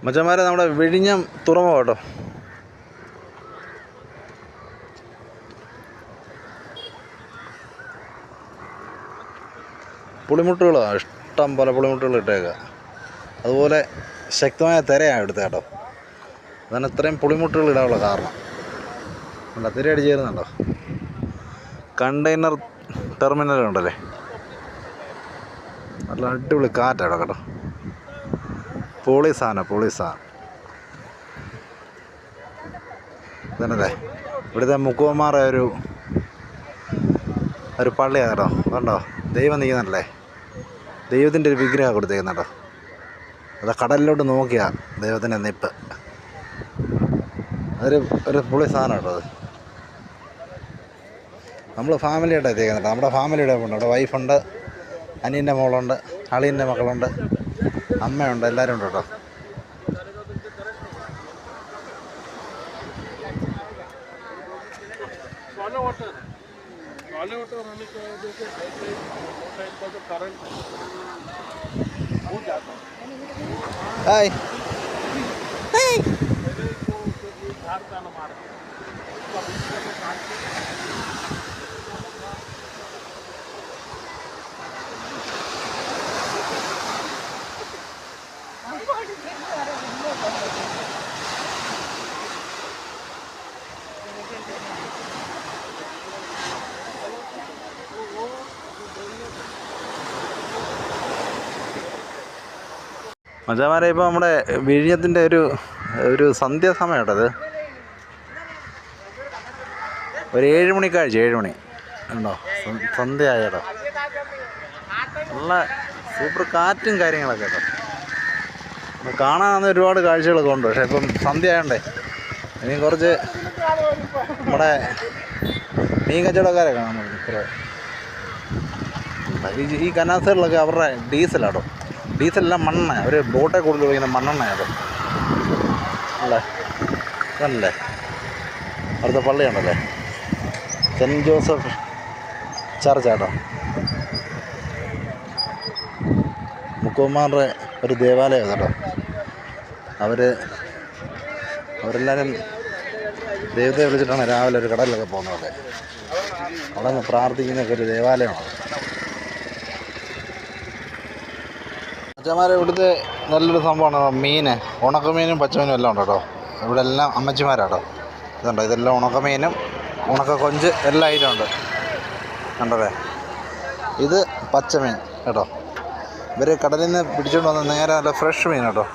മച്ചന്മാരെ നമ്മുടെ വിഴിഞ്ഞം തുറമുഖം കേട്ടോ. പുളിമുട്ടുകളാണ് ഇഷ്ടം പോലെ പുളിമുട്ടുകൾ ഇട്ടേക്കുക. അതുപോലെ ശക്തമായ തിരയാണ് എടുത്തത് കേട്ടോ. അതാണ് ഇത്രയും പുളിമുട്ടുകൾ ഇടാനുള്ള കാരണം. കണ്ടോ, തിര അടിച്ച് ചേരുന്നുണ്ടോ? കണ്ടെയ്നർ ടെർമിനൽ ഉണ്ടല്ലേ, നല്ല അടിപൊളി കാറ്റാണ് കേട്ടോ. പോളീസാണ് ഇതന്നല്ലേ ഇവിടുത്തെ മുക്കുവന്മാരുടെ ഒരു പള്ളിയാണ് കേട്ടോ. കണ്ടോ, ദൈവം നിൽക്കുന്നുണ്ടല്ലേ, ദൈവത്തിൻ്റെ ഒരു വിഗ്രഹം കൊടുത്തേക്കുന്നുണ്ടോ. അത് കടലിലോട്ട് നോക്കിയാ ദൈവത്തിൻ്റെ നിപ്പ്. ഒരു പുളി സാധനം കേട്ടോ. അത് നമ്മൾ ഫാമിലിയായിട്ട് എത്തിക്കുന്നുണ്ട്. നമ്മുടെ ഫാമിലിയുടെ ഉണ്ട്. അവിടെ വൈഫുണ്ട്, അനിയൻ്റെ മോളുണ്ട്, അളിയൻ്റെ മക്കളുണ്ട്, അമ്മയുണ്ട്, എല്ലാവരും ഉണ്ട് കേട്ടോ. ഹായ് മച്ചാമാരെ, ഇപ്പോൾ നമ്മുടെ വിഴിഞ്ഞത്തിൻ്റെ ഒരു സന്ധ്യാസമയം കേട്ടത്. ഒരു 7 മണിക്കാഴ്ച, 7 മണി ഉണ്ടോ, സന്ധ്യ ആയിട്ടോ. നല്ല സൂപ്പർ കാറ്റും കാര്യങ്ങളൊക്കെ കേട്ടോ. കാണാൻ ഒരുപാട് കാഴ്ചകളൊക്കെ ഉണ്ട്. പക്ഷേ ഇപ്പം സന്ധ്യ ആയതുകൊണ്ടേ ഇനി കുറച്ച് നമ്മുടെ മീൻ കച്ചവടക്കാരെ കാണാൻ പറ്റും. ഈ കനാസുകളിലൊക്കെ അവരുടെ ഡീസലാട്ടോ. ഡീസലെല്ലാം മണ്ണെണ്ണ. അവർ ബോട്ടെ കൂടുതൽ ഉപയോഗിക്കുന്ന മണ്ണെണ്ണയാട്ടോ. അല്ലേ, അതല്ലേ അടുത്ത പള്ളിയുണ്ടല്ലേ, സെൻറ്റ് ജോസഫ് ചർച്ചാട്ടോ. മുക്കുവന്മാരുടെ ഒരു ദേവാലയം കേട്ടോ. അവരെല്ലാവരും ദൈവത്തെ വിളിച്ചിട്ടാണ് രാവിലെ ഒരു കടലിലൊക്കെ പോകുന്നതൊക്കെ. അവിടെ നിന്ന് പ്രാർത്ഥിക്കുന്നൊക്കെ ഒരു ദേവാലയമാണ്. അച്ഛന്മാരെ ഇവിടുത്തെ നല്ലൊരു സംഭവമാണ് മീൻ. ഉണക്കമീനും പച്ചമീനും എല്ലാം ഉണ്ട് കേട്ടോ. ഇവിടെ എല്ലാം അമ്മച്ചിമാരാട്ടോ. ഇതുണ്ടോ, ഇതെല്ലാം ഉണക്കമീനും ഉണക്ക കൊഞ്ച് എല്ലാ ഐറ്റം ഉണ്ട്. കണ്ടല്ലേ, ഇത് പച്ചമീൻ കേട്ടോ. ഇവർ കടലിൽ നിന്ന് പിടിച്ചുകൊണ്ട് വന്ന നേരെ നല്ല ഫ്രഷ് മീൻ കേട്ടോ.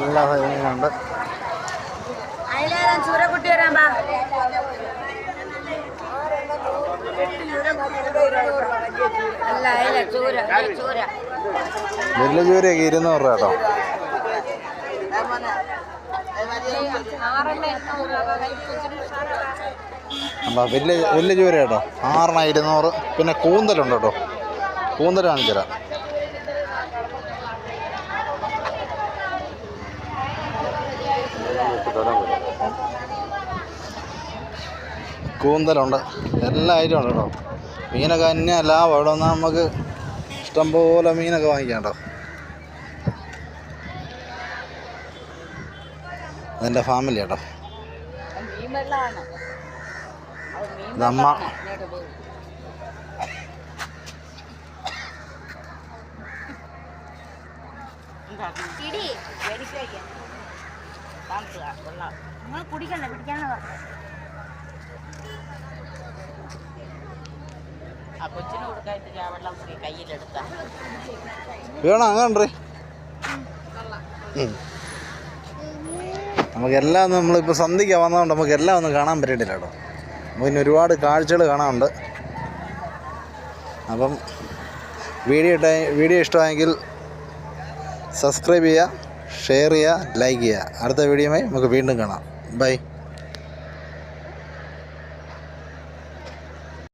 എല്ലാ മീനുണ്ട്. വലിയ ചൂരയൊക്കെ 200 രൂപ കേട്ടോ. വലിയ ചൂര കേട്ടോ, 6 200. പിന്നെ കൂന്തലുണ്ട് കേട്ടോ. കൂന്തൽ കാണിച്ചു തരാം. കൂന്തലുണ്ട്, എല്ലാ ഐറ്റം ഉണ്ട് കേട്ടോ. മീനൊക്കെ തന്നെ ലാഭം. ഇവിടെ വന്നാൽ നമുക്ക് ഇഷ്ടംപോലെ മീനൊക്കെ വാങ്ങിക്കാം കേട്ടോ. അതെൻ്റെ ഫാമിലി കേട്ടോ. ഇതമ്മ. വേണോ അങ്ങനെ നമുക്കെല്ലാം നമ്മളിപ്പോൾ സന്ധ്യയ്ക്ക് വന്നതുകൊണ്ട് നമുക്ക് എല്ലാം ഒന്നും കാണാൻ പറ്റിയിട്ടില്ല കേട്ടോ. നമുക്കിനി ഒരുപാട് കാഴ്ചകൾ കാണാനുണ്ട്. അപ്പം വീഡിയോ ഇഷ്ടമായെങ്കിൽ സബ്സ്ക്രൈബ് ചെയ്യുക, ഷെയർ ചെയ്യുക, ലൈക്ക് ചെയ്യുക. അടുത്ത വീഡിയോയുമായി നമുക്ക് വീണ്ടും കാണാം. ബൈ.